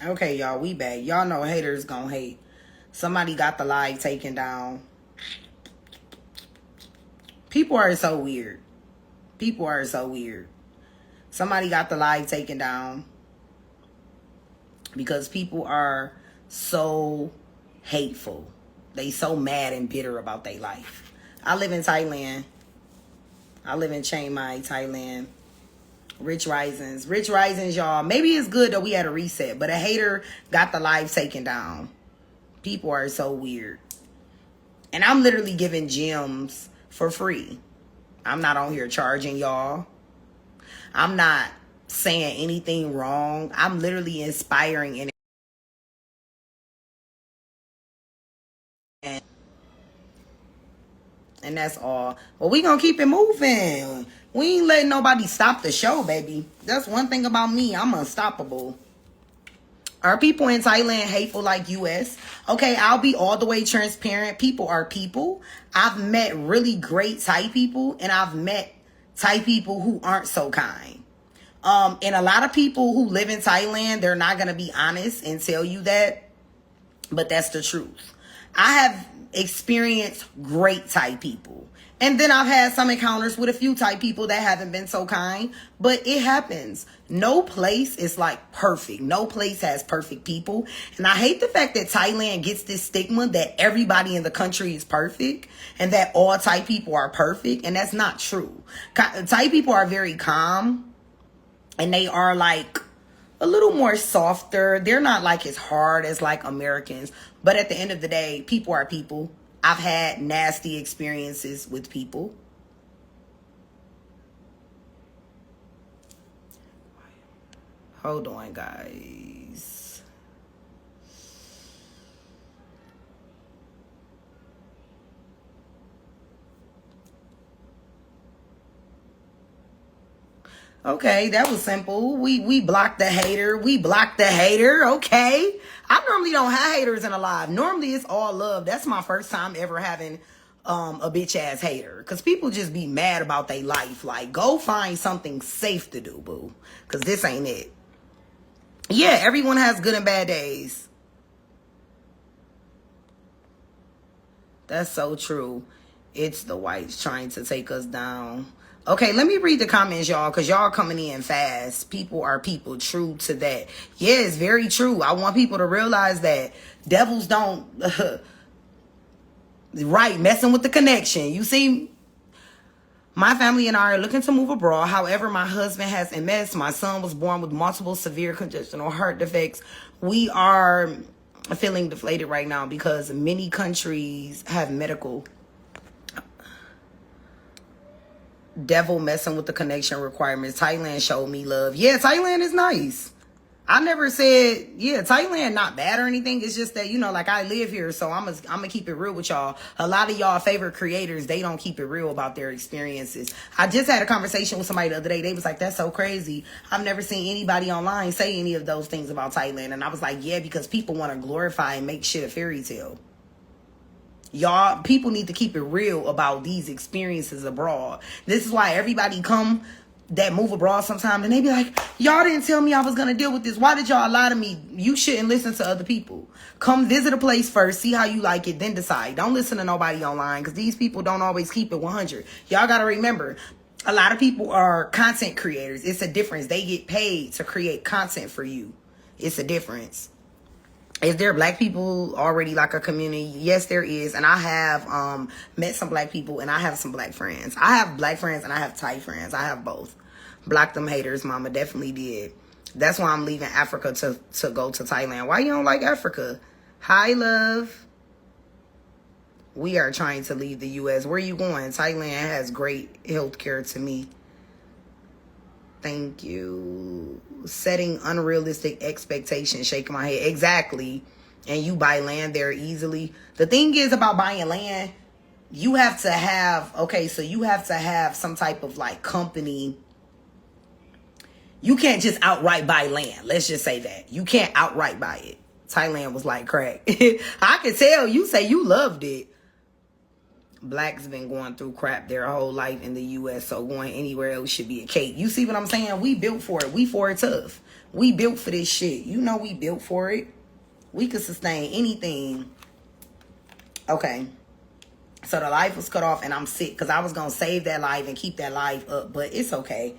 Okay, y'all, we back. Y'all know haters gonna hate. Somebody got the live taken down. People are so weird. People are so weird. Somebody got the live taken down because people are so hateful. They so mad and bitter about their life. I live in Thailand. I live in Chiang Mai, Thailand. Rich Risings. Rich Risings, y'all. Maybe it's good that we had a reset, but a hater got the live taken down. People are so weird. And I'm literally giving gems for free. I'm not on here charging y'all. I'm not saying anything wrong. I'm literally inspiring and that's all. But we gonna keep it moving. We ain't letting nobody stop the show, baby. That's one thing about me. I'm unstoppable. Are people in Thailand hateful like US? Okay, I'll be all the way transparent. People are people. I've met really great Thai people, and I've met Thai people who aren't so kind. And a lot of people who live in Thailand, they're not gonna be honest and tell you that, but that's the truth. I have experienced great Thai people. And then I've had some encounters with a few Thai people that haven't been so kind, but it happens. No place is like perfect. No place has perfect people. And I hate the fact that Thailand gets this stigma that everybody in the country is perfect and that all Thai people are perfect. And that's not true. Thai people are very calm and they are like a little more softer. They're not like as hard as like Americans. But at the end of the day, people are people. I've had nasty experiences with people. Hold on, guys. Okay, that was simple. We blocked the hater. We blocked the hater. Okay. I normally don't have haters in a live. Normally it's all love. That's my first time ever having a bitch ass hater. Because people just be mad about their life. Like, go find something safe to do, boo. Because this ain't it. Yeah, everyone has good and bad days. That's so true. It's the whites trying to take us down. Okay, let me read the comments, y'all, because y'all coming in fast. People are people. True to that. Yeah, it's very true. I want people to realize that devils don't... right, messing with the connection. You see, my family and I are looking to move abroad. However, my husband has MS. My son was born with multiple severe congenital heart defects. We are feeling deflated right now because many countries have medical... Devil messing with the connection requirements. Thailand showed me love. Yeah, Thailand is nice. I never said, yeah, Thailand not bad or anything. It's just that, you know, like I live here, so I'm gonna keep it real with y'all. A lot of y'all favorite creators, they don't keep it real about their experiences. I just had a conversation with somebody the other day. They was like, that's so crazy. I've never seen anybody online say any of those things about Thailand. And I was like, yeah, because people want to glorify and make shit a fairy tale. Y'all, people need to keep it real about these experiences abroad. This is why everybody come that move abroad sometime and they be like, y'all didn't tell me I was going to deal with this. Why did y'all lie to me? You shouldn't listen to other people. Come visit a place first, see how you like it, then decide. Don't listen to nobody online because these people don't always keep it 100. Y'all got to remember, a lot of people are content creators. It's a difference. They get paid to create content for you. It's a difference. Is there black people already like a community? Yes, there is. And I have met some black people and I have some black friends. I have black friends and I have Thai friends. I have both. Block them haters, mama. Definitely did. That's why I'm leaving Africa to go to Thailand. Why you don't like Africa? Hi, love. We are trying to leave the U.S. Where are you going? Thailand has great healthcare to me. Thank you. Setting unrealistic expectations. Shaking my head. Exactly. And you buy land there easily. The thing is about buying land, you have to have, okay, so you have to have some type of like company. You can't just outright buy land. Let's just say that. You can't outright buy it. Thailand was like crack. I can tell you say you loved it. Blacks been going through crap their whole life in the U.S., so going anywhere else should be a cake. You see what I'm saying? We built for it. We for it tough. We built for this shit. You know we built for it. We could sustain anything. Okay. So the life was cut off and I'm sick because I was going to save that life and keep that life up. But it's okay.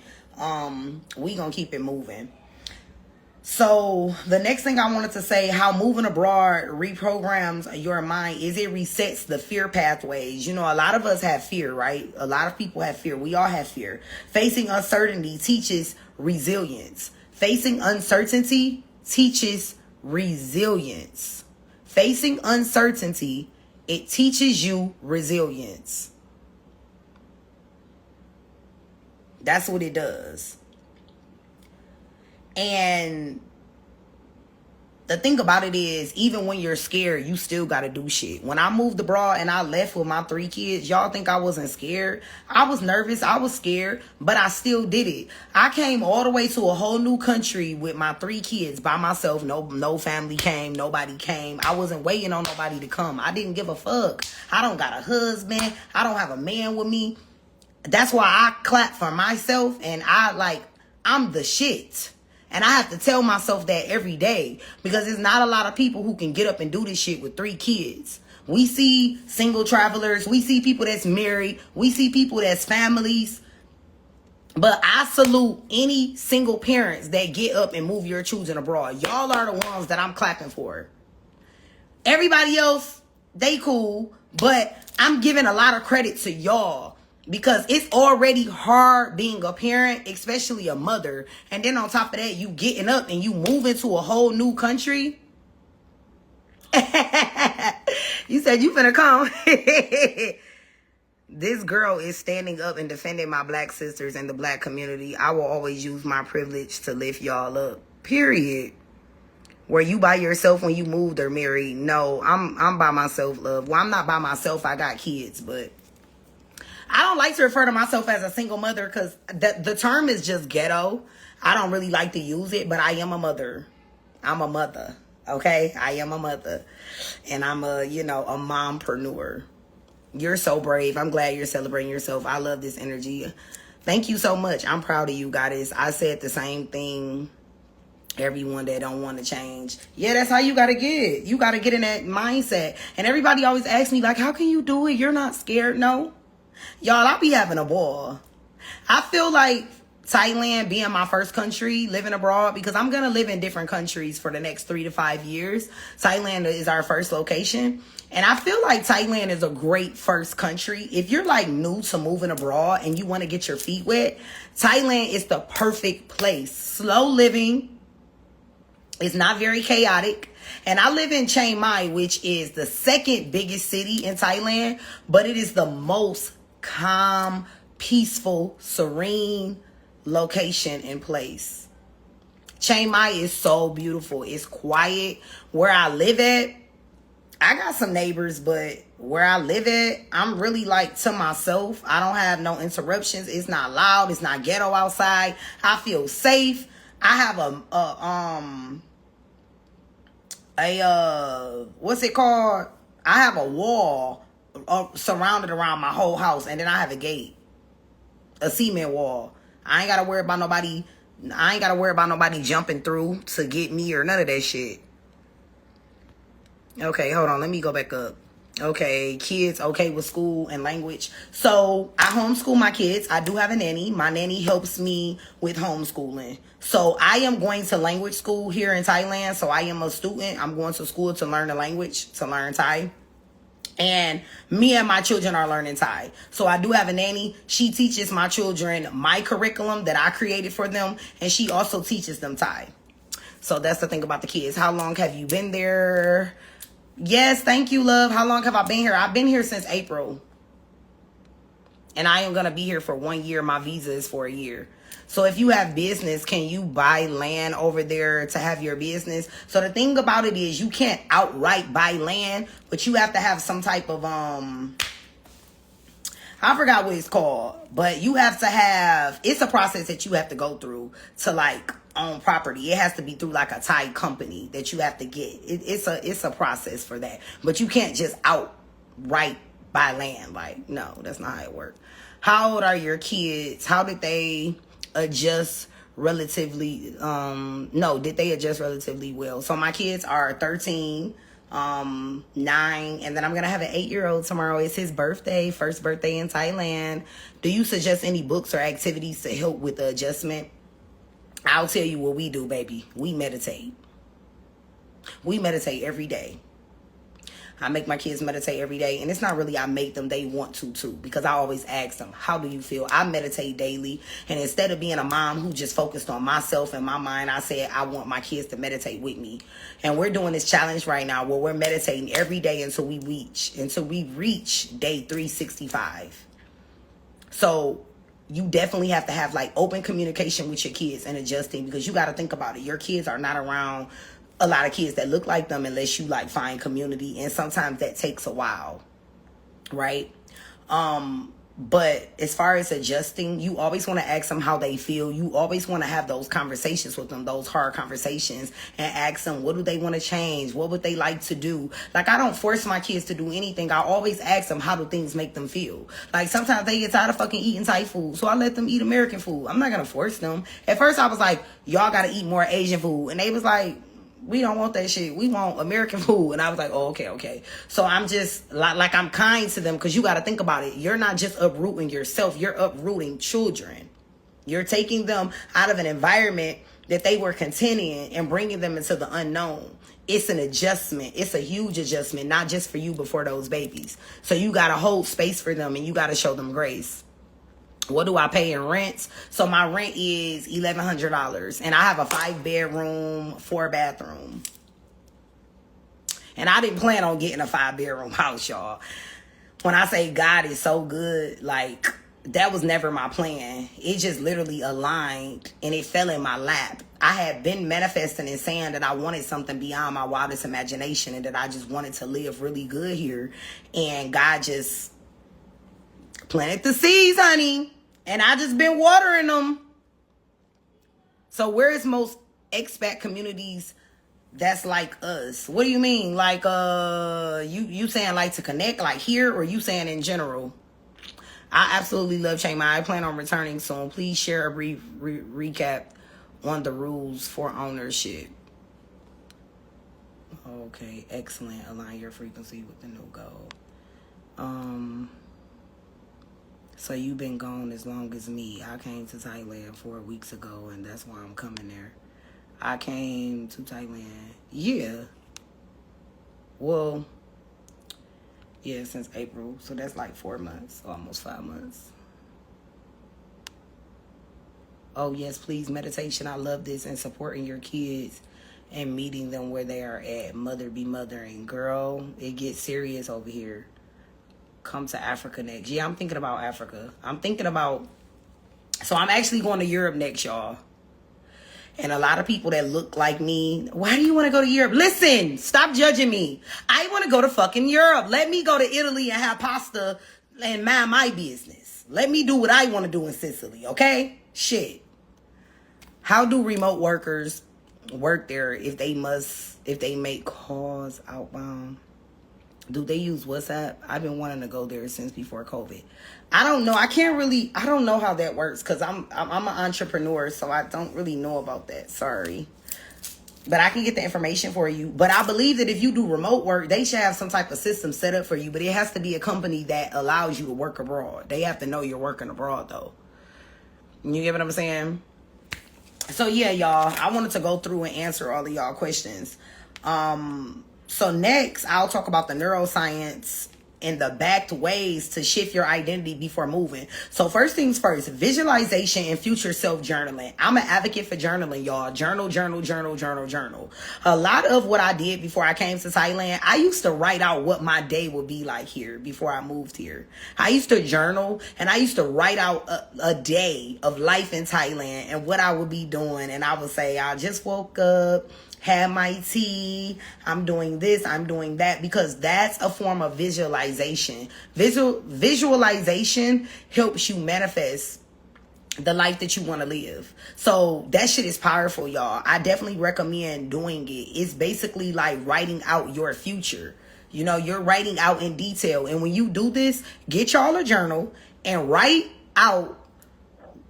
We going to keep it moving. So the next thing I wanted to say, how moving abroad reprograms your mind is it resets the fear pathways. You know, a lot of us have fear, right? A lot of people have fear. We all have fear. Facing uncertainty teaches resilience. Facing uncertainty teaches resilience. Facing uncertainty, it teaches you resilience. That's what it does. And the thing about it is, even when you're scared, you still got to do shit. When I moved abroad and I left with my 3 kids, y'all think I wasn't scared? I was nervous. I was scared, but I still did it. I came all the way to a whole new country with my 3 kids by myself. No family came. Nobody came. I wasn't waiting on nobody to come. I didn't give a fuck. I don't got a husband. I don't have a man with me. That's why I clap for myself and I'm the shit. And I have to tell myself that every day because there's not a lot of people who can get up and do this shit with 3 kids. We see single travelers. We see people that's married. We see people that's families. But I salute any single parents that get up and move your children abroad. Y'all are the ones that I'm clapping for. Everybody else, they cool. But I'm giving a lot of credit to y'all. Because it's already hard being a parent, especially a mother. And then on top of that, you getting up and you moving to a whole new country. You said you finna come. This girl is standing up and defending my Black sisters and the Black community. I will always use my privilege to lift y'all up. Period. Were you by yourself when you moved or married? No, I'm by myself, love. Well, I'm not by myself. I got kids, but I don't like to refer to myself as a single mother because the term is just ghetto. I don't really like to use it, but I am a mother. I'm a mother, okay? I am a mother. And I'm a mompreneur. You're so brave. I'm glad you're celebrating yourself. I love this energy. Thank you so much. I'm proud of you, Goddess. I said the same thing. Everyone that don't want to change. Yeah, that's how you got to get. You got to get in that mindset. And everybody always asks me, like, how can you do it? You're not scared? No. Y'all, I be having a ball. I feel like Thailand being my first country, living abroad, because I'm going to live in different countries for the next 3 to 5 years. Thailand is our first location. And I feel like Thailand is a great first country. If you're like new to moving abroad and you want to get your feet wet, Thailand is the perfect place. Slow living. It's not very chaotic. And I live in Chiang Mai, which is the 2nd biggest city in Thailand, but it is the most calm, peaceful, serene location and place. Chiang Mai is so beautiful. It's quiet. Where I live at, I got some neighbors, but where I live at, I'm really like to myself. I don't have no interruptions. It's not loud. It's not ghetto outside. I feel safe. I have what's it called? I have a wall surrounded around my whole house, and then I have a gate, a cement wall. I ain't gotta worry about nobody. I ain't gotta worry about nobody jumping through to get me or none of that shit. Okay, hold on. Let me go back up. Okay, kids okay with school and language. So I homeschool my kids. I do have a nanny. My nanny helps me with homeschooling. So I am going to language school here in Thailand. So I am a student. I'm going to school to learn the language, to learn Thai. And me and my children are learning Thai. So I do have a nanny. She teaches my children my curriculum that I created for them. And she also teaches them Thai. So that's the thing about the kids. How long have you been there? Yes, thank you, love. How long have I been here? I've been here since April. And I am going to be here for 1 year. My visa is for a year. So if you have business, can you buy land over there to have your business? So the thing about it is you can't outright buy land, but you have to have some type of, I forgot what it's called, but you have to have, it's a process that you have to go through to like own property. It has to be through like a Thai company that you have to get. It's a process for that, but you can't just outright buy land. Like, no, that's not how it works. How old are your kids? How did they adjust relatively? Did they adjust relatively well? So my kids are 13, 9, and then I'm gonna have an 8-year-old tomorrow. It's his birthday, first birthday in Thailand. Do you suggest any books or activities to help with the adjustment? I'll tell you what we do, baby. We meditate. We meditate every day. I make my kids meditate every day. And it's not really I make them, they want to too. Because I always ask them, how do you feel? I meditate daily. And instead of being a mom who just focused on myself and my mind, I said I want my kids to meditate with me. And we're doing this challenge right now where we're meditating every day until we reach day 365. So you definitely have to have like open communication with your kids and adjusting, because you got to think about it. Your kids are not around a lot of kids that look like them unless you like find community, and sometimes that takes a while, right? But as far as adjusting, you always want to ask them how they feel. You always want to have those conversations with them, those hard conversations, and ask them, what do they want to change? What would they like to do? Like, I don't force my kids to do anything. I always ask them, how do things make them feel? Like, sometimes they get tired of fucking eating Thai food, so I let them eat American food. I'm not going to force them. At first, I was like, y'all got to eat more Asian food. And they was like, we don't want that shit. We want American food. And I was like, oh, okay. So I'm just like I'm kind to them, because you got to think about it. You're not just uprooting yourself. You're uprooting children. You're taking them out of an environment that they were content in and bringing them into the unknown. It's an adjustment. It's a huge adjustment, not just for you, but for those babies. So you got to hold space for them, and you got to show them grace. What do I pay in rent? So my rent is $1,100, and I have a 5-bedroom, 4-bathroom. And I didn't plan on getting a 5-bedroom house, y'all. When I say God is so good, like, that was never my plan. It just literally aligned, and it fell in my lap. I had been manifesting and saying that I wanted something beyond my wildest imagination, and that I just wanted to live really good here. And God just planted the seeds, honey. And I just been watering them. So where's most expat communities that's like us? What do you mean? Like, you saying like to connect, like here, or you saying in general? I absolutely love Chiang Mai. I plan on returning soon. Please share a brief recap on the rules for ownership. Okay, excellent. Align your frequency with the new goal. So you've been gone as long as me. I came to Thailand 4 weeks ago, and that's why I'm coming there. I came to Thailand, since April. So that's like 4 months, almost 5 months. Oh, yes, please, meditation. I love this, and supporting your kids and meeting them where they are at. Mother be mothering. Girl, it gets serious over here. Come to Africa next. Yeah, I'm thinking about Africa. So I'm actually going to Europe next, y'all. And a lot of people that look like me, why do you want to go to Europe? Listen, stop judging me. I want to go to fucking Europe. Let me go to Italy and have pasta and mind my business. Let me do what I want to do in Sicily, okay? Shit. How do remote workers work there if they make calls outbound? Do they use WhatsApp? I've been wanting to go there since before COVID. I don't know. I don't know how that works, because I'm an entrepreneur, so I don't really know about that. Sorry. But I can get the information for you. But I believe that if you do remote work, they should have some type of system set up for you. But it has to be a company that allows you to work abroad. They have to know you're working abroad, though. You get what I'm saying? So, yeah, y'all. I wanted to go through and answer all of y'all questions. So next, I'll talk about the neuroscience and the backed ways to shift your identity before moving. So first things first, visualization and future self journaling. I'm an advocate for journaling, y'all. Journal. A lot of what I did before I came to Thailand, I used to write out what my day would be like here before I moved here. I used to journal, and I used to write out a day of life in Thailand and what I would be doing. And I would say, I just woke up, had my tea, I'm doing this, I'm doing that, because that's a form of visualization. Visualization helps you manifest the life that you want to live. So that shit is powerful, y'all. I definitely recommend doing it. It's basically like writing out your future. You know, you're writing out in detail. And when you do this, get y'all a journal and write out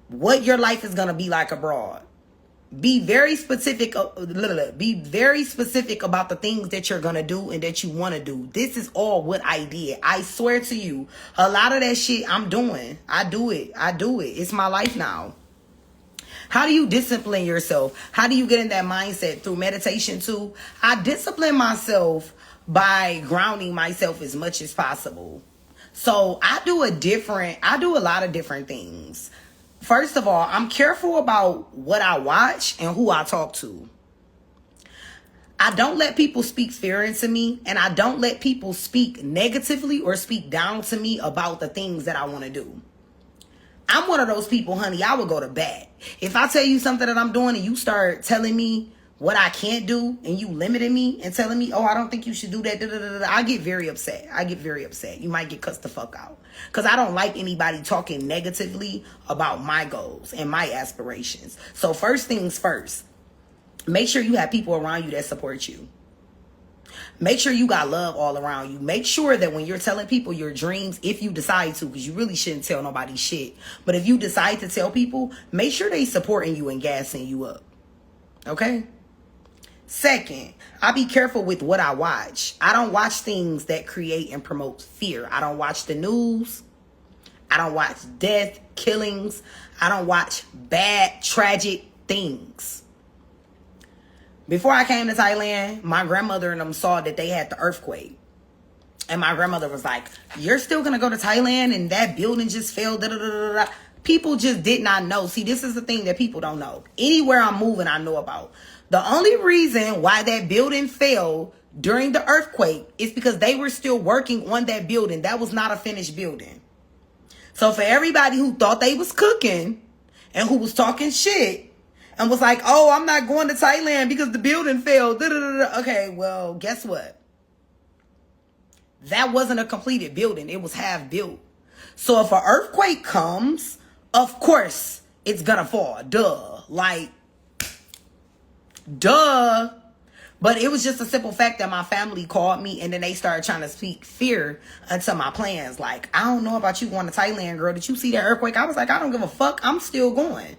what your life is going to be like abroad. Be very specific. Be very specific about the things that you're going to do and that you want to do. This is all what I did. I swear to you, a lot of that shit I'm doing. I do it. It's my life now. How do you discipline yourself? How do you get in that mindset? Through meditation too. I discipline myself by grounding myself as much as possible. So I do a lot of different things. First of all, I'm careful about what I watch and who I talk to. I don't let people speak fear into me, and I don't let people speak negatively or speak down to me about the things that I want to do. I'm one of those people, honey, I would go to bat. If I tell you something that I'm doing and you start telling me what I can't do and you limited me and telling me, oh, I don't think you should do that, I get very upset. You might get cussed the fuck out. Because I don't like anybody talking negatively about my goals and my aspirations. So first things first, make sure you have people around you that support you. Make sure you got love all around you. Make sure that when you're telling people your dreams, if you decide to, because you really shouldn't tell nobody shit. But if you decide to tell people, make sure they supporting you and gassing you up. Okay? Second, I be careful with what I watch. I don't watch things that create and promote fear. I don't watch the news. I don't watch death, killings. I don't watch bad, tragic things. Before I came to Thailand, my grandmother and them saw that they had the earthquake. And my grandmother was like, you're still going to go to Thailand and that building just fell. People just did not know. See, this is the thing that people don't know. Anywhere I'm moving, I know about. The only reason why that building fell during the earthquake is because they were still working on that building. That was not a finished building. So for everybody who thought they was cooking and who was talking shit and was like, oh, I'm not going to Thailand because the building fell. Okay, well, guess what? That wasn't a completed building. It was half built. So if an earthquake comes, of course it's gonna fall. Duh. Like, duh. But it was just a simple fact that my family called me and then they started trying to speak fear into my plans. Like, I don't know about you going to Thailand, girl. Did you see that earthquake? I was like, I don't give a fuck. I'm still going.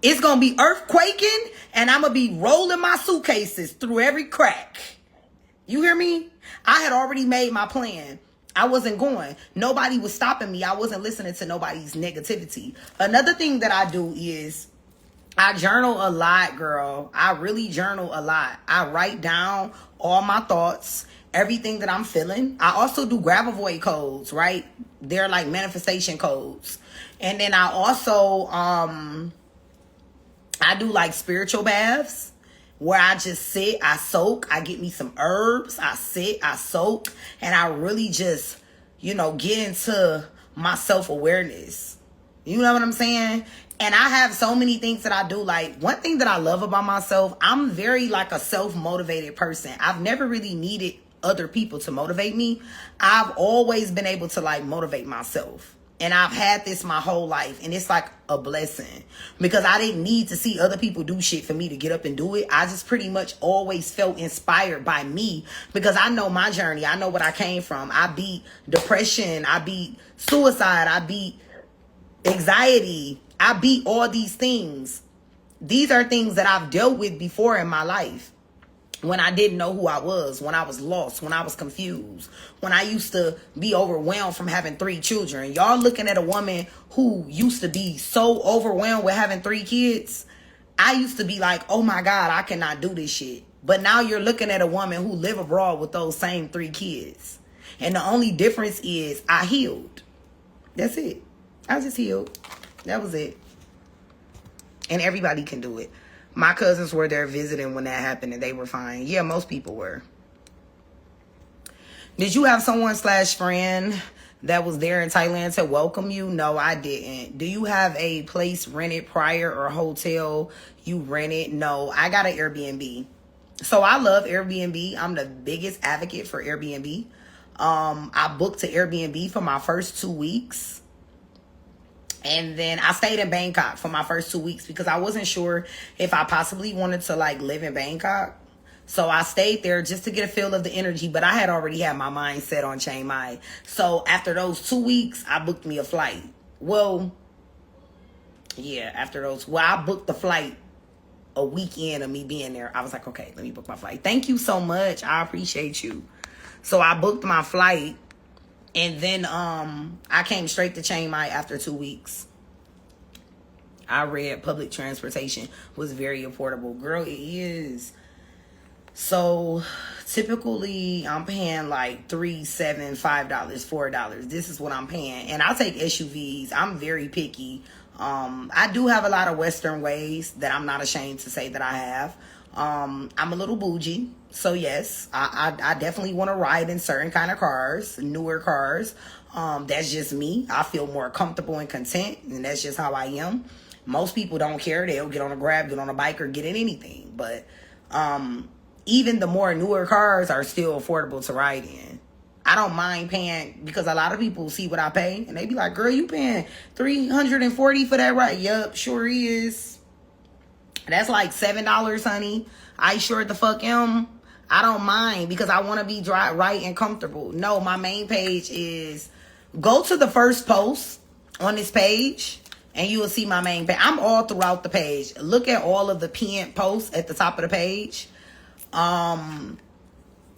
It's going to be earthquaking and I'm going to be rolling my suitcases through every crack. You hear me? I had already made my plan. I wasn't going. Nobody was stopping me. I wasn't listening to nobody's negativity. Another thing that I do is I journal a lot, girl. I really journal a lot. I write down all my thoughts, everything that I'm feeling. I also do grab avoid codes, right? They're like manifestation codes. And then I also, I do like spiritual baths where I just sit, I soak, I get me some herbs, I sit, I soak, and I really just, get into my self-awareness. You know what I'm saying? And I have so many things that I do. Like, one thing that I love about myself, I'm very like a self-motivated person. I've never really needed other people to motivate me. I've always been able to like motivate myself. And I've had this my whole life. And it's like a blessing. Because I didn't need to see other people do shit for me to get up and do it. I just pretty much always felt inspired by me. Because I know my journey. I know what I came from. I beat depression. I beat suicide. I beat anxiety. I beat all these things. These are things that I've dealt with before in my life. When I didn't know who I was, when I was lost, when I was confused, when I used to be overwhelmed from having 3 children. Y'all looking at a woman who used to be so overwhelmed with having 3 kids. I used to be like, oh my God, I cannot do this shit. But now you're looking at a woman who live abroad with those same 3 kids. And the only difference is I healed. That's it. I just healed. That was it. And everybody can do it. My cousins were there visiting when that happened and they were fine. Yeah, most people were. Did you have someone / friend that was there in Thailand to welcome you? No, I didn't. Do you have a place rented prior or hotel you rented? No, I got an Airbnb. So I love Airbnb. I'm the biggest advocate for Airbnb. I booked an Airbnb for my first 2 weeks. And then I stayed in Bangkok for my first 2 weeks because I wasn't sure if I possibly wanted to like live in Bangkok. So I stayed there just to get a feel of the energy, but I had already had my mind set on Chiang Mai. So after those 2 weeks, I booked me a flight. Well, yeah, I booked the flight a weekend of me being there. I was like, okay, let me book my flight. Thank you so much. I appreciate you. So I booked my flight, and then I came straight to Chiang Mai after 2 weeks. I read public transportation was very affordable. Girl, it is. So typically I'm paying like $3, $7, $5, $4. This is what I'm paying. And I'll take SUVs. I'm very picky. I do have a lot of Western ways that I'm not ashamed to say that I have. I'm a little bougie. So yes, I definitely want to ride in certain kind of cars, newer cars. That's just me. I feel more comfortable and content, and that's just how I am. Most people don't care. They'll get on a Grab, get on a bike, or get in anything. But even the more newer cars are still affordable to ride in. I don't mind paying, because a lot of people see what I pay and they be like, girl, you paying $340 for that ride? Yup, sure is. That's like $7, honey. I sure the fuck am. I don't mind, because I want to be dry, right, and comfortable. No, my main page is, go to the first post on this page and you will see my main page. I'm all throughout the page. Look at all of the pinned posts at the top of the page.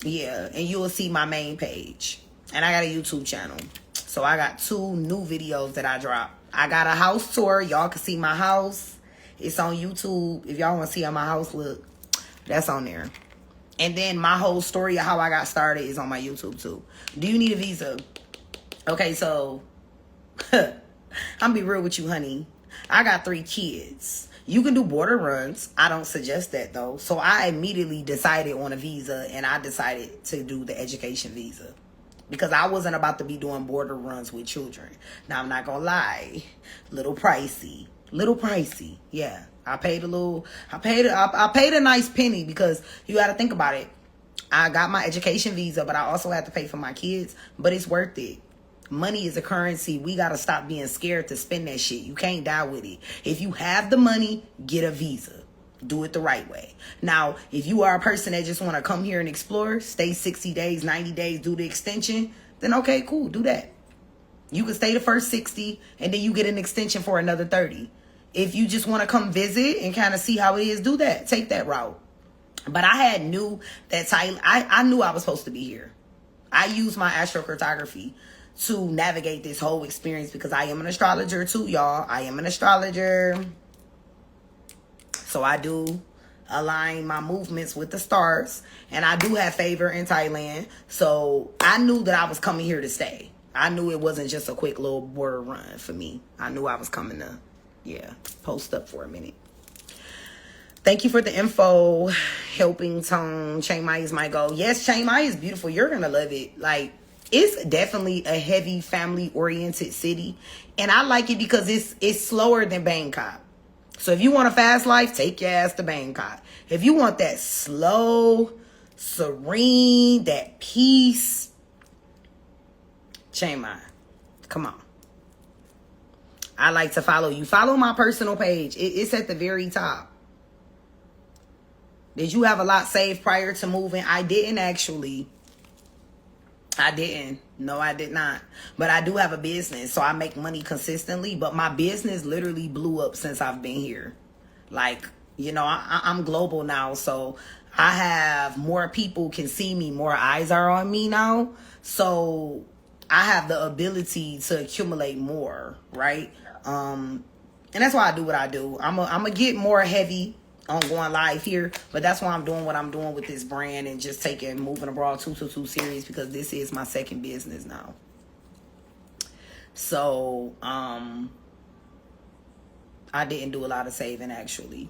Yeah, and you will see my main page. And I got a YouTube channel. So I got 2 new videos that I dropped. I got a house tour. Y'all can see my house. It's on YouTube. If y'all want to see how my house look, that's on there. And then my whole story of how I got started is on my YouTube too. Do you need a visa? Okay, so I'm gonna be real with you, honey. I got 3 kids. You can do border runs. I don't suggest that though. So I immediately decided on a visa, and I decided to do the education visa, because I wasn't about to be doing border runs with children. Now, I'm not gonna lie, little pricey. Yeah, I paid a nice penny, because you got to think about it. I got my education visa, but I also had to pay for my kids, but it's worth it. Money is a currency. We got to stop being scared to spend that shit. You can't die with it. If you have the money, get a visa. Do it the right way. Now, if you are a person that just want to come here and explore, stay 60 days, 90 days, do the extension, then okay, cool, do that. You can stay the first 60, and then you get an extension for another 30. If you just want to come visit and kind of see how it is, do that. Take that route. But I knew that I knew I was supposed to be here. I used my astrocartography to navigate this whole experience, because I am an astrologer too, y'all. I am an astrologer. So I do align my movements with the stars, and I do have favor in Thailand. So I knew that I was coming here to stay. I knew it wasn't just a quick little border run for me. I knew I was coming to, post up for a minute. Thank you for the info. Helping tone. Chiang Mai is my goal. Yes, Chiang Mai is beautiful. You're going to love it. Like, it's definitely a heavy family-oriented city. And I like it because it's slower than Bangkok. So if you want a fast life, take your ass to Bangkok. If you want that slow, serene, that peace, Chiang Mai. Come on. I like to follow you. Follow my personal page. It's at the very top. Did you have a lot saved prior to moving? I didn't actually. I didn't. No, I did not. But I do have a business, so I make money consistently. But my business literally blew up since I've been here. Like, I'm global now, so I have more people can see me. More eyes are on me now. So I have the ability to accumulate more, right? And that's why I do what I do. I'm gonna get more heavy on going live here, but that's why I'm doing what I'm doing with this brand and just taking Moving Abroad 222 serious, because this is my second business now. So I didn't do a lot of saving actually,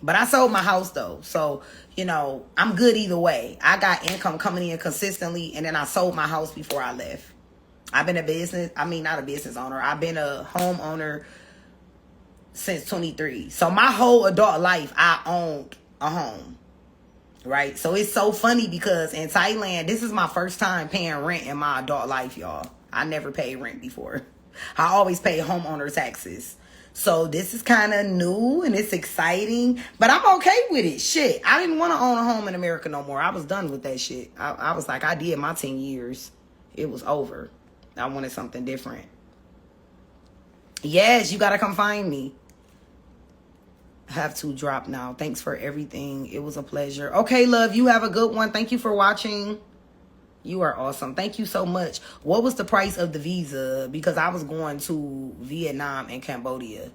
but I sold my house though, so I'm good either way. I got income coming in consistently, and then I sold my house before I left. I've been not a business owner. I've been a homeowner since 23. So my whole adult life, I owned a home, right? So it's so funny because in Thailand, this is my first time paying rent in my adult life, y'all. I never paid rent before. I always paid homeowner taxes. So this is kind of new and it's exciting, but I'm okay with it. Shit, I didn't want to own a home in America no more. I was done with that shit. I was like, I did my 10 years. It was over. I wanted something different. Yes, you got to come find me. Have to drop now. Thanks for everything. It was a pleasure. Okay, love, you have a good one. Thank you for watching. You are awesome. Thank you so much. What was the price of the visa? Because I was going to Vietnam and Cambodia.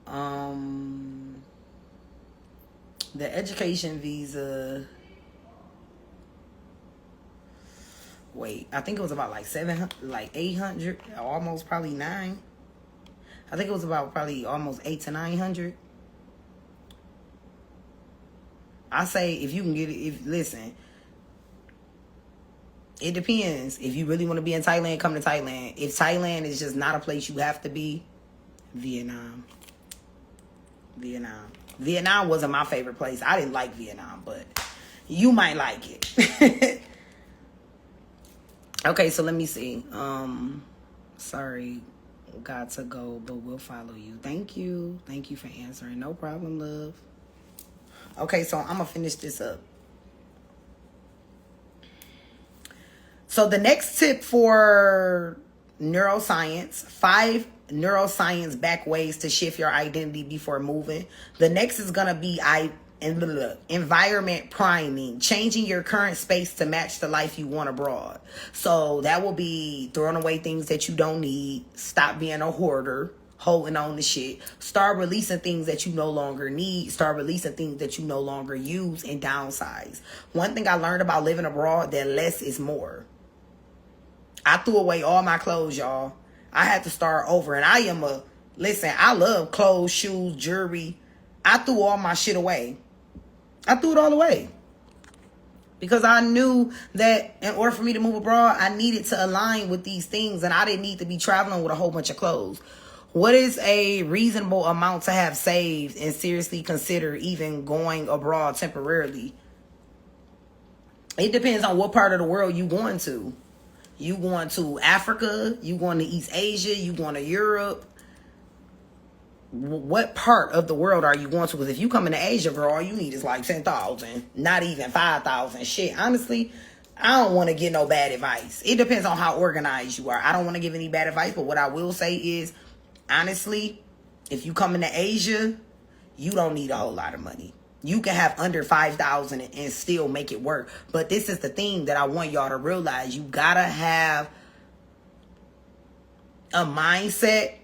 The education visa. Wait, I think it was about like 700, like 800, almost probably 9. I think it was about probably almost 800 to 900. I say if you can get it, listen, it depends. If you really want to be in Thailand, come to Thailand. If Thailand is just not a place you have to be, Vietnam. Vietnam wasn't my favorite place. I didn't like Vietnam, but you might like it. Okay, so let me see. Sorry, got to go, but we'll follow you. Thank you. Thank you for answering. No problem, love. Okay, so I'm going to finish this up. So the next tip for neuroscience, 5 neuroscience back ways to shift your identity before moving. The next is going to be environment priming, changing your current space to match the life you want abroad. So that will be throwing away things that you don't need, stop being a hoarder, holding on to shit, start releasing things that you no longer need, start releasing things that you no longer use, and downsize. One thing I learned about living abroad, that less is more. I threw away all my clothes, y'all. I had to start over, and I love clothes, shoes, jewelry. I threw all my shit away. I threw it all away. Because I knew that in order for me to move abroad, I needed to align with these things, and I didn't need to be traveling with a whole bunch of clothes. What is a reasonable amount to have saved and seriously consider even going abroad temporarily? It depends on what part of the world you going to. You going to Africa? You going to East Asia? You going to Europe? What part of the world are you going to? Because if you come into Asia, girl, all you need is like 10,000, not even 5,000. Shit, honestly, I don't want to give no bad advice. It depends on how organized you are. I don't want to give any bad advice, but what I will say is, honestly, if you come into Asia, you don't need a whole lot of money. You can have under 5,000 and still make it work. But this is the thing that I want y'all to realize. You gotta have a mindset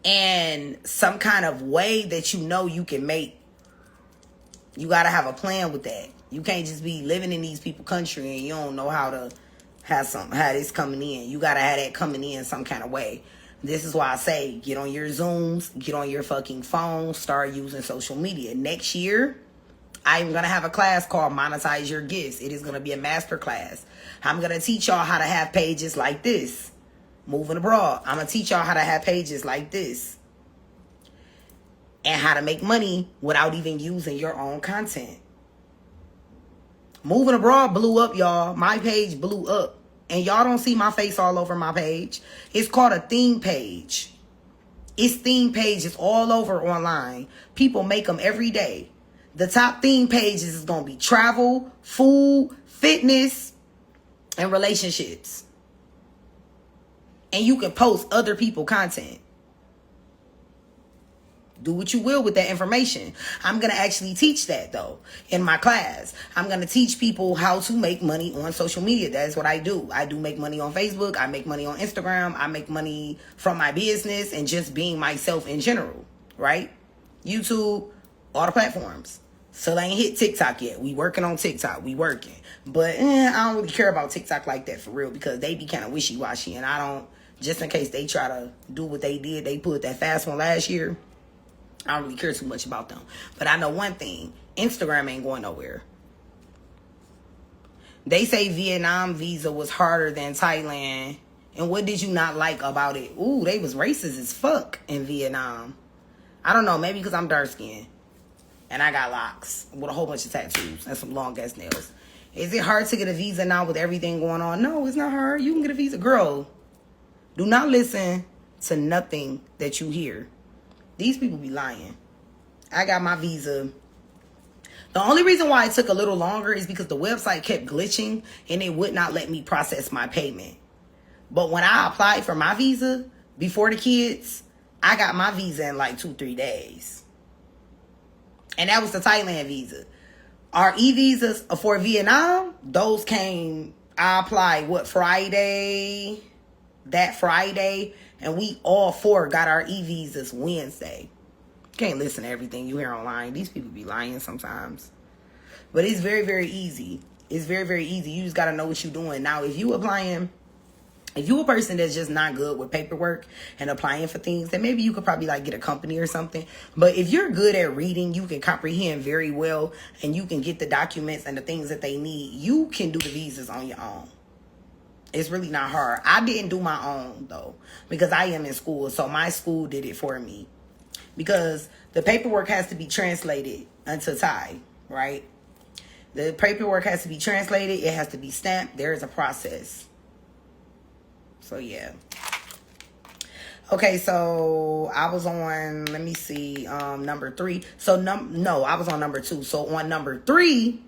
and some kind of way that you know you can make. You gotta have a plan with that. You can't just be living in these people's country and you don't know how to have this coming in. You gotta have that coming in some kind of way. This is why I say get on your Zooms, get on your fucking phone, start using social media. Next year, I'm going to have a class called Monetize Your Gifts. It is going to be a master class. I'm going to teach y'all how to have pages like this. Moving abroad, I'm going to teach y'all how to have pages like this. And how to make money without even using your own content. Moving abroad blew up, y'all. My page blew up. And y'all don't see my face all over my page. It's called a theme page. It's theme pages all over online. People make them every day. The top theme pages is going to be travel, food, fitness, and relationships. And you can post other people's content. Do what you will with that information. I'm going to actually teach that, though, in my class. I'm going to teach people how to make money on social media. That's what I do. I do make money on Facebook. I make money on Instagram. I make money from my business and just being myself in general, right? YouTube, all the platforms. So they ain't hit TikTok yet. We working on TikTok. We working. But I don't really care about TikTok like that for real because they be kind of wishy-washy. And I don't, just in case they try to do what they did, they put that fast one last year. I don't really care too much about them. But I know one thing. Instagram ain't going nowhere. They say Vietnam visa was harder than Thailand. And what did you not like about it? Ooh, they was racist as fuck in Vietnam. I don't know. Maybe because I'm dark skinned. And I got locks with a whole bunch of tattoos and some long ass nails. Is it hard to get a visa now with everything going on? No, it's not hard. You can get a visa. Girl, Do not listen to nothing that you hear. These people be lying. I got my visa. The only reason why it took a little longer is because the website kept glitching and it would not let me process my payment. But when I applied for my visa before the kids, I got my visa in like 2-3 days. And that was the Thailand visa. Our e-visas for Vietnam, those came, I applied, Friday? That Friday. And we all 4 got our e-visas Wednesday. Can't listen to everything you hear online. These people be lying sometimes. But it's very, very easy. It's very, very easy. You just got to know what you're doing. Now, if you a person that's just not good with paperwork and applying for things, then maybe you could probably like get a company or something. But if you're good at reading, you can comprehend very well, and you can get the documents and the things that they need, you can do the visas on your own. It's really not hard. I didn't do my own, though, because I am in school. So my school did it for me. Because the paperwork has to be translated into Thai, right? The paperwork has to be translated. It has to be stamped. There is a process. So, yeah. Okay, so I was on, let me see, number 3. So, no, I was on number 2. So, on number 3,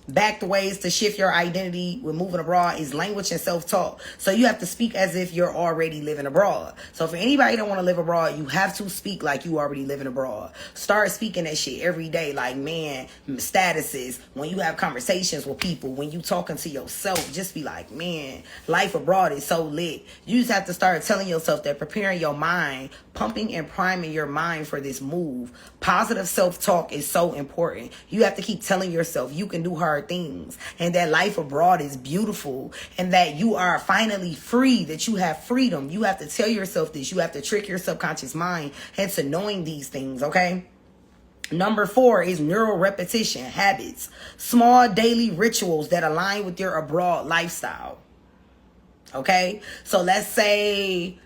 back the ways to shift your identity with moving abroad is language and self-talk. So you have to speak as if you're already living abroad. So for anybody that want to live abroad, you have to speak like you already living abroad. Start speaking that shit every day. Like, man, statuses, when you have conversations with people, when you talking to yourself, just be like, man, life abroad is so lit. You just have to start telling yourself that, preparing your mind, pumping and priming your mind for this move. Positive self-talk is so important. You have to keep telling yourself you can do hard things, and that life abroad is beautiful, and that you are finally free, that you have freedom. You have to tell yourself this. You have to trick your subconscious mind into knowing these things, okay? Number 4 is neural repetition, habits, small daily rituals that align with your abroad lifestyle. Okay? So let's say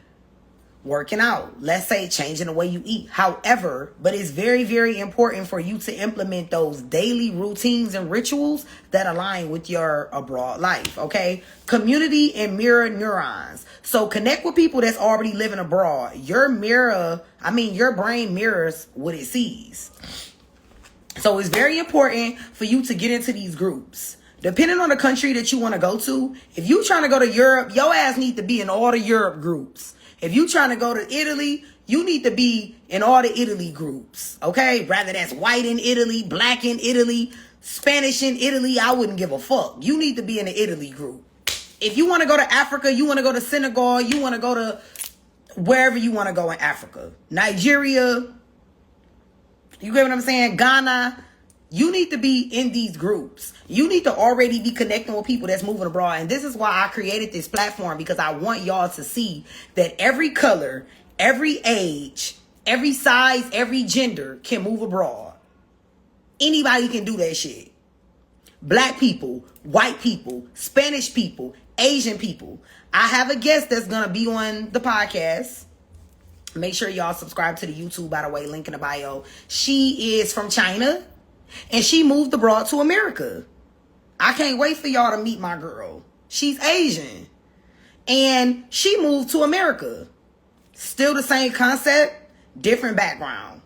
working out. Let's say changing the way you eat. However, but it's very, very important for you to implement those daily routines and rituals that align with your abroad life, okay? Community and mirror neurons. So connect with people that's already living abroad. Your brain mirrors what it sees. So it's very important for you to get into these groups. Depending on the country that you want to go to, if you trying to go to Europe, your ass need to be in all the Europe groups. If you trying to go to Italy, you need to be in all the Italy groups, okay? Rather that's white in Italy, black in Italy, Spanish in Italy, I wouldn't give a fuck. You need to be in the Italy group. If you want to go to Africa, you want to go to Senegal, you want to go to wherever you want to go in Africa. Nigeria, you get what I'm saying? Ghana. You need to be in these groups. You need to already be connecting with people that's moving abroad. And this is why I created this platform, because I want y'all to see that every color, every age, every size, every gender can move abroad. Anybody can do that shit. Black people, white people, Spanish people, Asian people. I have a guest that's going to be on the podcast. Make sure y'all subscribe to the YouTube, by the way, link in the bio. She is from China. And she moved abroad to America. I can't wait for y'all to meet my girl. She's Asian. And she moved to America. Still the same concept, different background.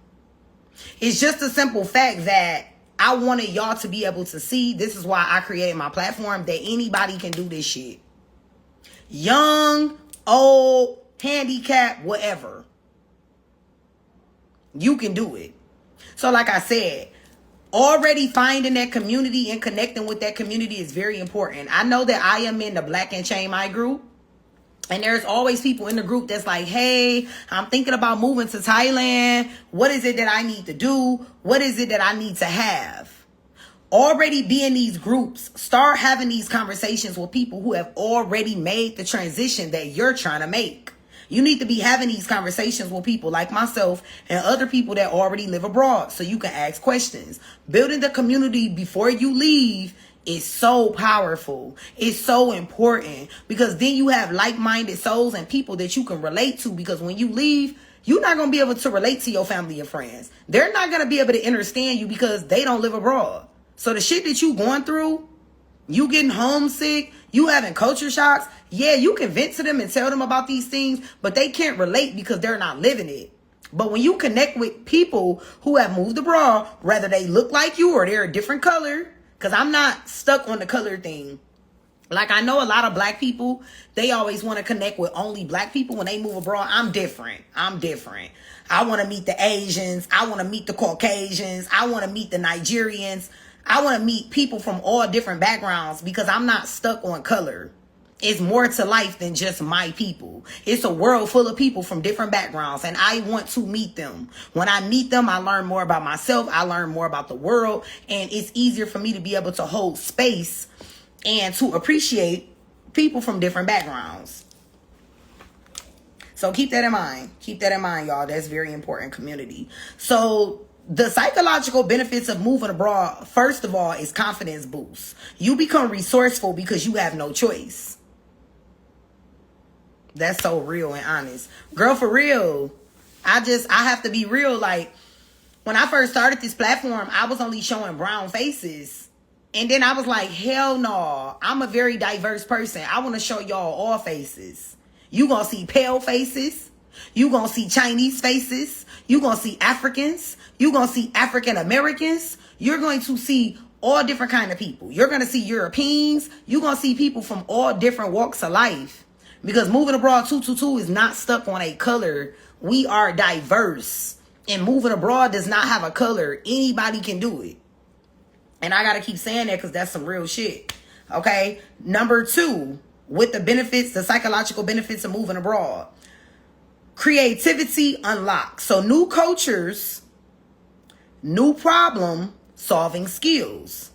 It's just a simple fact that I wanted y'all to be able to see. This is why I created my platform, that anybody can do this shit. Young, old, handicapped, whatever. You can do it. So like I said, already finding that community and connecting with that community is very important. I know that I am in the Black and Chain My group. And there's always people in the group that's like, hey, I'm thinking about moving to Thailand. What is it that I need to do? What is it that I need to have? Already be in these groups. Start having these conversations with people who have already made the transition that you're trying to make. You need to be having these conversations with people like myself and other people that already live abroad, so you can ask questions. Building the community before you leave is so powerful. It's so important, because then you have like-minded souls and people that you can relate to, because when you leave, you're not going to be able to relate to your family and friends. They're not going to be able to understand you because they don't live abroad. So the shit that you going through, You getting homesick, you having culture shocks. Yeah, you can vent to them and tell them about these things, but they can't relate because they're not living it. But when you connect with people who have moved abroad, whether they look like you or they're a different color, because I'm not stuck on the color thing. Like, I know a lot of black people, they always want to connect with only black people when they move abroad. I'm different. I want to meet the Asians. I want to meet the Caucasians. I want to meet the Nigerians. I want to meet people from all different backgrounds because I'm not stuck on color. It's more to life than just my people. It's a world full of people from different backgrounds, and I want to meet them. When I meet them, I learn more about myself. I learn more about the world, and it's easier for me to be able to hold space and to appreciate people from different backgrounds. So keep that in mind. Keep that in mind, y'all. That's very important, community. So the psychological benefits of moving abroad, first of all, is confidence boost. You become resourceful because you have no choice. That's so real and honest. Girl, for real. I have to be real. Like, when I first started this platform, I was only showing brown faces. And then I was like, hell no. I'm a very diverse person. I want to show y'all all faces. You gonna see pale faces. You gonna see Chinese faces. You gonna see Africans. You gonna see African Americans. You're going to see all different kind of people. You're gonna see Europeans. You're gonna see people from all different walks of life. Because moving abroad 222 is not stuck on a color. We are diverse. And moving abroad does not have a color. Anybody can do it. And I got to keep saying that because that's some real shit. Okay. Number 2, with the benefits, the psychological benefits of moving abroad. Creativity unlocked. So new cultures, new problem solving skills.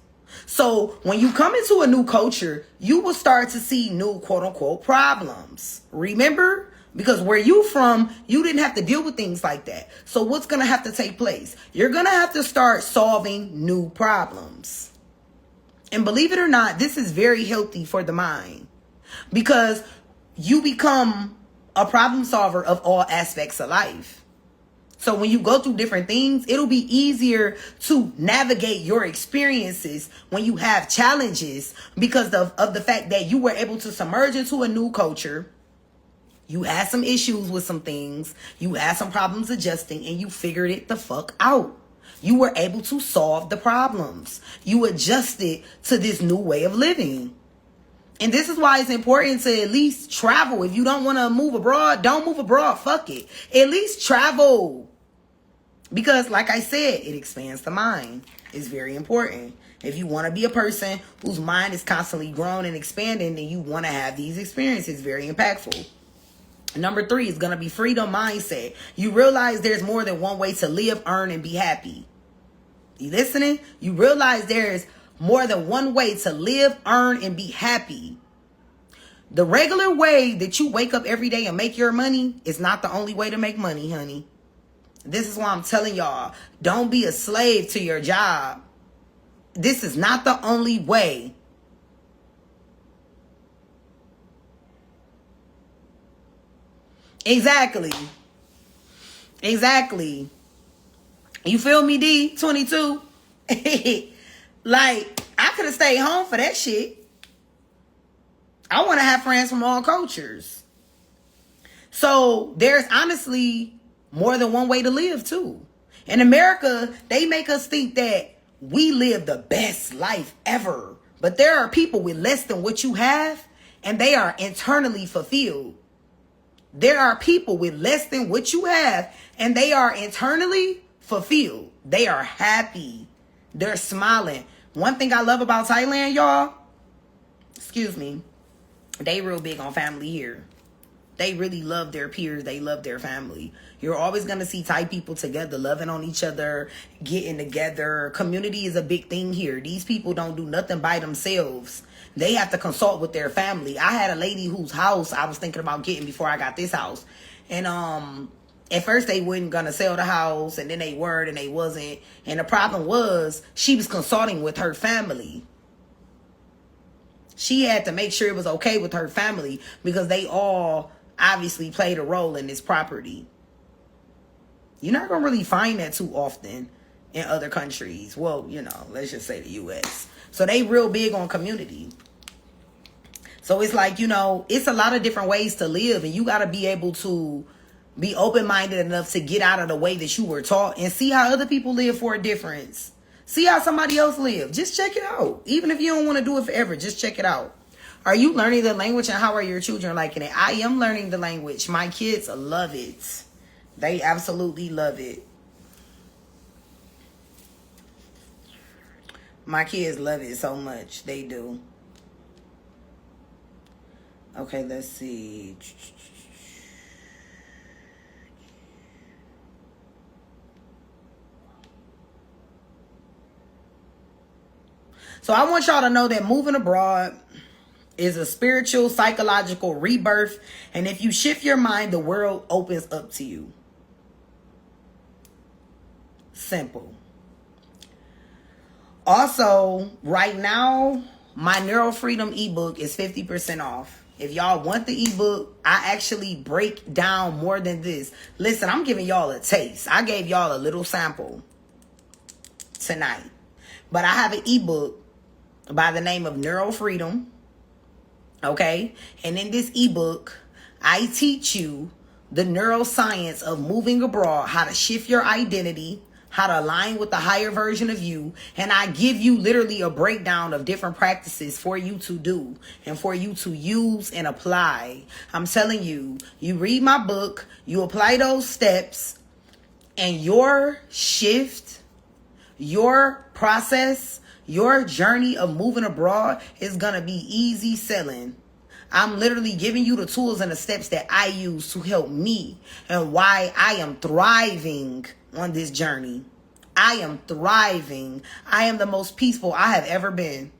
So when you come into a new culture, you will start to see new quote unquote problems. Remember? Because where you from, you didn't have to deal with things like that. So what's going to have to take place? You're going to have to start solving new problems. And believe it or not, this is very healthy for the mind. Because you become a problem solver of all aspects of life. So when you go through different things, it'll be easier to navigate your experiences when you have challenges because of the fact that you were able to submerge into a new culture. You had some issues with some things. You had some problems adjusting and you figured it the fuck out. You were able to solve the problems. You adjusted to this new way of living. And this is why it's important to at least travel. If you don't want to move abroad, don't move abroad. Fuck it. At least travel. Because like I said, it expands the mind. It's very important. If you want to be a person whose mind is constantly growing and expanding, then you want to have these experiences. Very impactful. Number 3 is going to be freedom mindset. You realize there's more than one way to live, earn, and be happy. You listening? You realize there's more than one way to live, earn, and be happy. The regular way that you wake up every day and make your money is not the only way to make money, honey. This is why I'm telling y'all, don't be a slave to your job. This is not the only way. Exactly. You feel me, D? 22? Like, I could have stayed home for that shit. I want to have friends from all cultures. So there's honestly more than one way to live too. In America, they make us think that we live the best life ever. But there are people with less than what you have, and they are internally fulfilled. There are people with less than what you have, and they are internally fulfilled. They are happy. They're smiling. One thing I love about Thailand, y'all, they real big on family here. They really love their peers. They love their family. You're always going to see Thai people together, loving on each other, getting together. Community is a big thing here. These people don't do nothing by themselves. They have to consult with their family. I had a lady whose house I was thinking about getting before I got this house. And at first they weren't going to sell the house, and then they were and they wasn't. And the problem was she was consulting with her family. She had to make sure it was okay with her family because they all obviously played a role in this property. You're not going to really find that too often. in other countries. Well, you know, let's just say the US. So they real big on community. So it's like, you know, it's a lot of different ways to live, and you got to be able to be open-minded enough to get out of the way that you were taught and see how other people live for a difference. See how somebody else live. Just check it out. Even if you don't want to do it forever, just check it out. Are you learning the language, and how are your children liking it? I am learning the language. My kids love it. They absolutely love it. My kids love it so much. They do. Okay, let's see. So I want y'all to know that moving abroad is a spiritual, psychological rebirth. And if you shift your mind, the world opens up to you. Simple. Also, right now, my NeuroFreedom ebook is 50% off. If y'all want the ebook, I actually break down more than this. Listen, I'm giving y'all a taste. I gave y'all a little sample tonight. But I have an ebook by the name of NeuroFreedom. Okay? And in this ebook, I teach you the neuroscience of moving abroad, how to shift your identity, how to align with the higher version of you. And I give you literally a breakdown of different practices for you to do and for you to use and apply. I'm telling you, you read my book, you apply those steps, and your shift, your process, your journey of moving abroad is going to be easy selling. I'm literally giving you the tools and the steps that I use to help me and why I am thriving on this journey. I am thriving. I am the most peaceful I have ever been.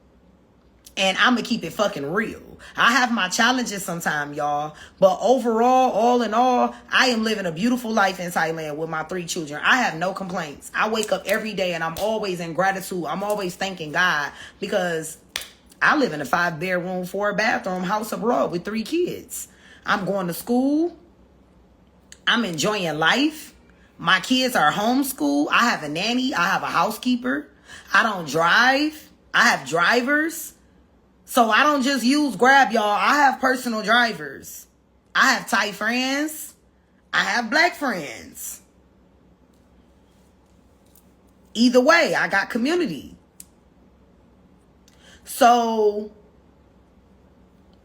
And I'm going to keep it fucking real. I have my challenges sometimes, y'all. But overall, all in all, I am living a beautiful life in Thailand with my 3 children. I have no complaints. I wake up every day and I'm always in gratitude. I'm always thanking God because I live in a 5-bedroom, 4-bathroom house abroad with 3 kids. I'm going to school. I'm enjoying life. My kids are homeschooled. I have a nanny. I have a housekeeper. I don't drive. I have drivers. So I don't just use Grab, y'all. I have personal drivers. I have Thai friends. I have black friends. Either way, I got community. So,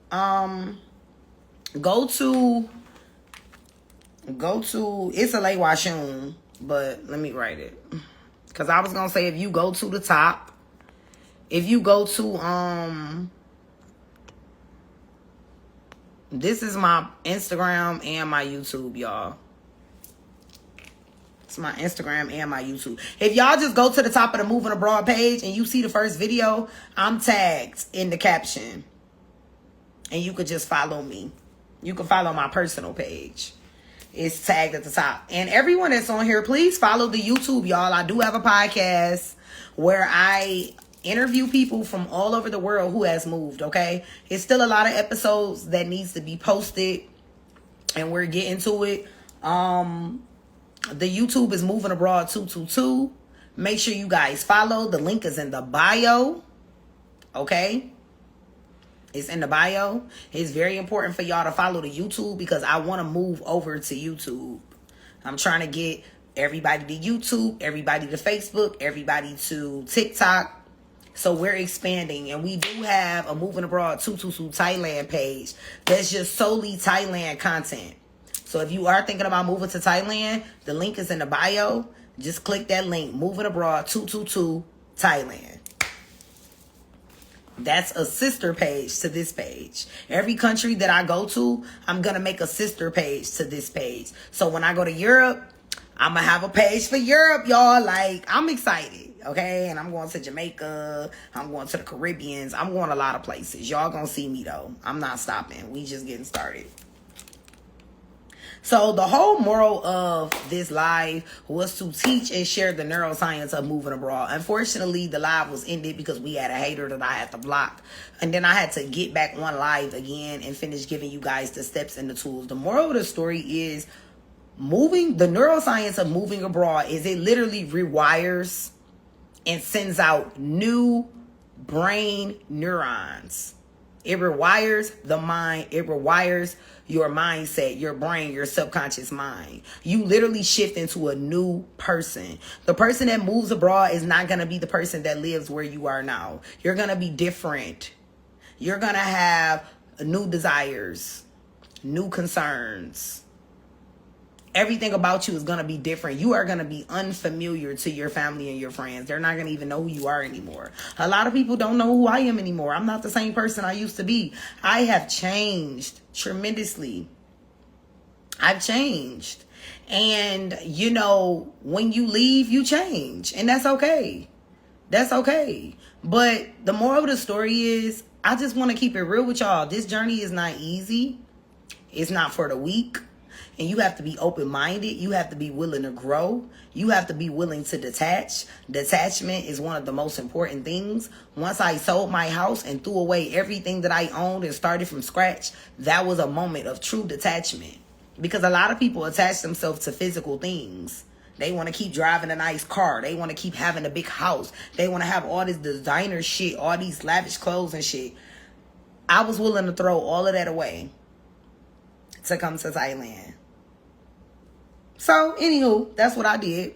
go to, it's Ilewashun, but let me write it. Because I was going to say, if you go to the top, if you go to, this is my Instagram and my YouTube, y'all. It's my Instagram and my YouTube. If y'all just go to the top of the Moving Abroad page and you see the first video, I'm tagged in the caption. And you could just follow me. You can follow my personal page. It's tagged at the top. And everyone that's on here, please follow the YouTube, y'all. I do have a podcast where I interview people from all over the world who has moved, okay? It's still a lot of episodes that needs to be posted. And we're getting to it. The YouTube is Moving Abroad 222. Make sure you guys follow. The link is in the bio. Okay? It's in the bio. It's very important for y'all to follow the YouTube because I want to move over to YouTube. I'm trying to get everybody to YouTube, everybody to Facebook, everybody to TikTok. So we're expanding, and we do have a Moving Abroad 222 Thailand page that's just solely Thailand content. So if you are thinking about moving to Thailand, the link is in the bio. Just click that link, Moving Abroad 222 Thailand. That's a sister page to this page. Every country that I go to, I'm going to make a sister page to this page. So when I go to Europe, I'm going to have a page for Europe, y'all. Like, I'm excited, okay? And I'm going to Jamaica. I'm going to the Caribbeans. I'm going a lot of places. Y'all going to see me, though. I'm not stopping. We just getting started. So the whole moral of this live was to teach and share the neuroscience of moving abroad. Unfortunately, the live was ended because we had a hater that I had to block. And then I had to get back on live again and finish giving you guys the steps and the tools. The moral of the story is The neuroscience of moving abroad is it literally rewires and sends out new brain neurons. It rewires the mind. It rewires your mindset, your brain, your subconscious mind. You literally shift into a new person. The person that moves abroad is not going to be the person that lives where you are now. You're going to be different. You're going to have new desires, new concerns. Everything about you is going to be different. You are going to be unfamiliar to your family and your friends. They're not going to even know who you are anymore. A lot of people don't know who I am anymore. I'm not the same person I used to be. I have changed tremendously. I've changed. And, you know, when you leave, you change. And that's okay. That's okay. But the moral of the story is, I just want to keep it real with y'all. This journey is not easy. It's not for the weak. And you have to be open-minded. You have to be willing to grow. You have to be willing to detach. Detachment is one of the most important things. Once I sold my house and threw away everything that I owned and started from scratch, that was a moment of true detachment. Because a lot of people attach themselves to physical things. They want to keep driving a nice car. They want to keep having a big house. They want to have all this designer shit, all these lavish clothes and shit. I was willing to throw all of that away to come to Thailand. So, anywho, that's what I did.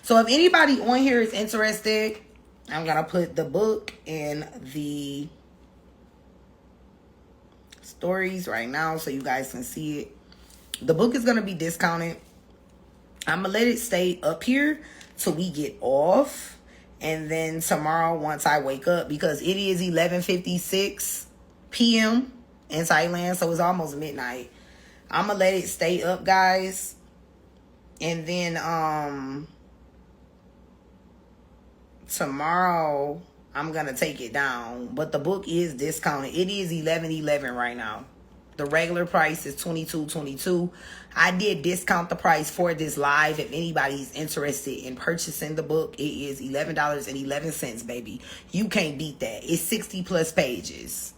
So, if anybody on here is interested, I'm going to put the book in the stories right now so you guys can see it. The book is going to be discounted. I'm going to let it stay up here till we get off. And then tomorrow, once I wake up, because it is 11:56 p.m. in Thailand, so it's almost midnight. I'm going to let it stay up, guys. And then tomorrow I'm going to take it down. But the book is discounted. It is $11.11 right now. The regular price is $22.22. I did discount the price for this live. If anybody's interested in purchasing the book, it is $11.11, baby. You can't beat that. It's 60 plus pages.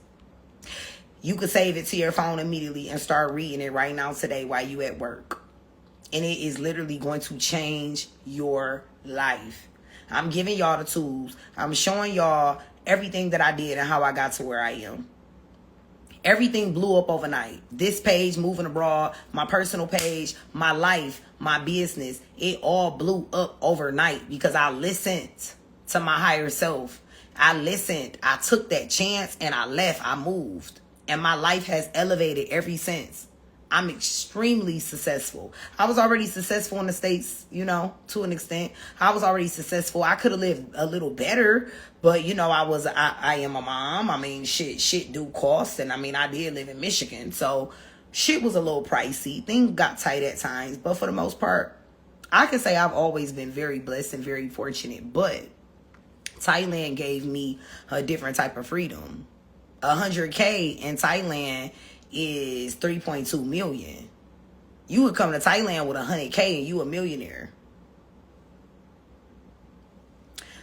You could save it to your phone immediately and start reading it right now today while you at work. And it is literally going to change your life. I'm giving y'all the tools. I'm showing y'all everything that I did and how I got to where I am. Everything blew up overnight. This page, Moving Abroad, my personal page, my life, my business, it all blew up overnight because I listened to my higher self. I listened. I took that chance and I left. I moved. And my life has elevated ever since. I'm extremely successful. I was already successful in the States, you know, to an extent. I was already successful. I could have lived a little better, but, you know, I am a mom. I mean, shit do cost. And I mean, I did live in Michigan. So shit was a little pricey. Things got tight at times. But for the most part, I can say I've always been very blessed and very fortunate. But Thailand gave me a different type of freedom. 100K in Thailand is 3.2 million. You would come to Thailand with 100K and you a millionaire.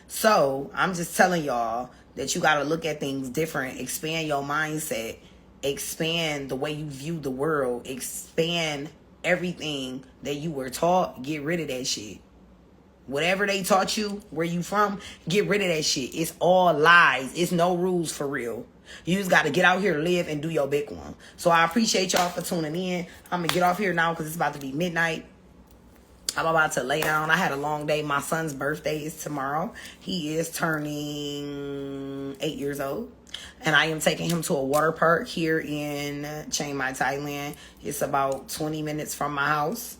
So I'm just telling y'all that you got to look at things different, expand your mindset, expand the way you view the world, expand everything that you were taught. Get rid of that shit. Whatever they taught you, where you from, get rid of that shit. It's all lies. It's no rules for real. You just got to get out here, live, and do your big one. So I appreciate y'all for tuning in. I'm going to get off here now because it's about to be midnight. I'm about to lay down. I had a long day. My son's birthday is tomorrow. He is turning 8 years old. And I am taking him to a water park here in Chiang Mai, Thailand. It's about 20 minutes from my house.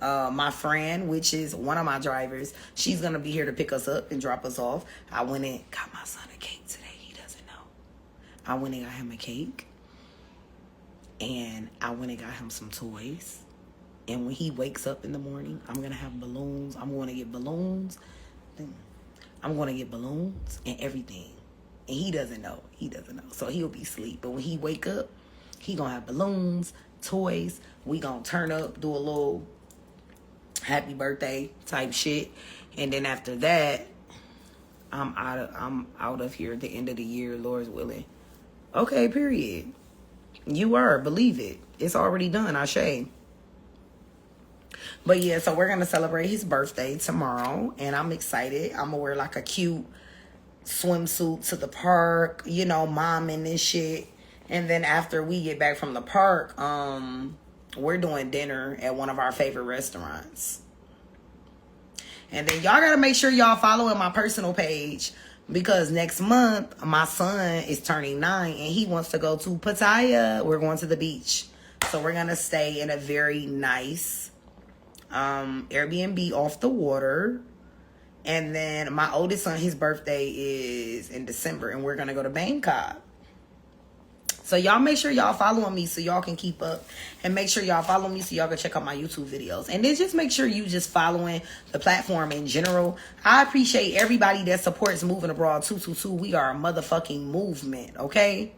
My friend, which is one of my drivers, she's going to be here to pick us up and drop us off. I went and got my son a cake today. I went and got him a cake. And I went and got him some toys. And when he wakes up in the morning, I'm going to have balloons. I'm going to get balloons. I'm going to get balloons and everything. And he doesn't know. He doesn't know. So he'll be asleep. But when he wake up, he going to have balloons, toys. We going to turn up, do a little happy birthday type shit. And then after that, I'm out of here at the end of the year, Lord's willing. Okay, period. You are. Believe it. It's already done. Ashe. But yeah, so we're going to celebrate his birthday tomorrow. And I'm excited. I'm going to wear like a cute swimsuit to the park. You know, mom and this shit. And then after we get back from the park, we're doing dinner at one of our favorite restaurants. And then y'all got to make sure y'all following my personal page. Because next month, my son is turning 9 and he wants to go to Pattaya. We're going to the beach. So we're going to stay in a very nice Airbnb off the water. And then my oldest son, his birthday is in December. And we're going to go to Bangkok. So y'all make sure y'all following me so y'all can keep up. And make sure y'all follow me so y'all can check out my YouTube videos. And then just make sure you just following the platform in general. I appreciate everybody that supports Moving Abroad 222. We are a motherfucking movement, okay?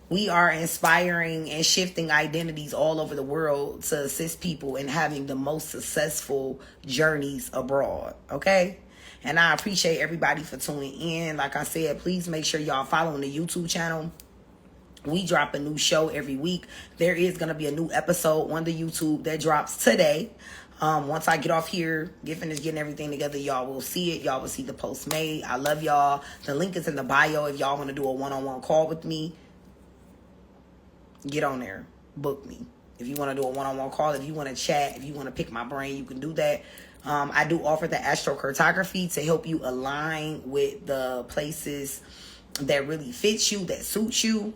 We are inspiring and shifting identities all over the world to assist people in having the most successful journeys abroad, okay? And I appreciate everybody for tuning in. Like I said, please make sure y'all following the YouTube channel. We drop a new show every week. There is going to be a new episode on the YouTube that drops today. Once I get off here, finished getting everything together, y'all will see it. Y'all will see the post made. I love y'all. The link is in the bio. If y'all want to do a one-on-one call with me, get on there. Book me. If you want to do a one-on-one call, if you want to chat, if you want to pick my brain, you can do that. I do offer the astrocartography to help you align with the places that really fit you, that suits you.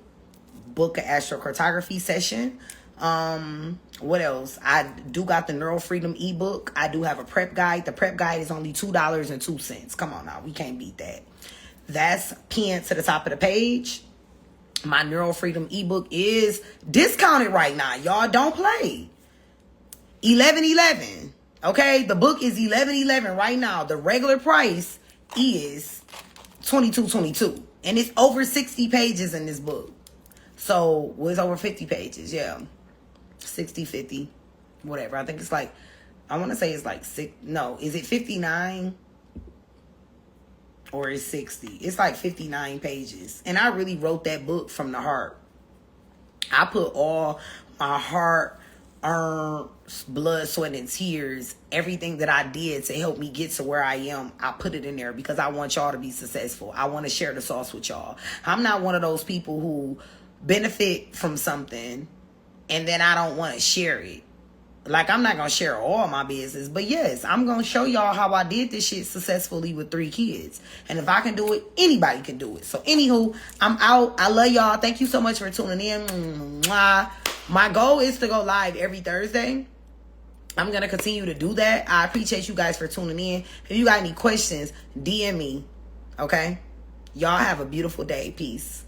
Book an astrocartography session. What else? I do got the NeuroFreedom eBook. I do have a prep guide. The prep guide is only $2.02. Come on now, we can't beat that. That's pinned to the top of the page. My NeuroFreedom eBook is discounted right now. Y'all don't play. $11.11. Okay, the book is $11.11 right now. The regular price is $22.22, and it's over 60 pages in this book. So, well, it's over 50 pages, yeah. 60, 50, whatever. I think it's like, I want to say it's like is it 59? Or is 60? It's like 59 pages. And I really wrote that book from the heart. I put all my hard-earned blood, sweat, and tears, everything that I did to help me get to where I am, I put it in there because I want y'all to be successful. I want to share the sauce with y'all. I'm not one of those people who benefit from something and then I don't want to share it. Like, I'm not going to share all my business, but yes, I'm going to show y'all how I did this shit successfully with 3 kids. And if I can do it, anybody can do it. So anywho, I'm out. I love y'all. Thank you so much for tuning in. My goal is to go live every Thursday. I'm going to continue to do that. I appreciate you guys for tuning in. If you got any questions, DM me. Okay? Y'all have a beautiful day. Peace.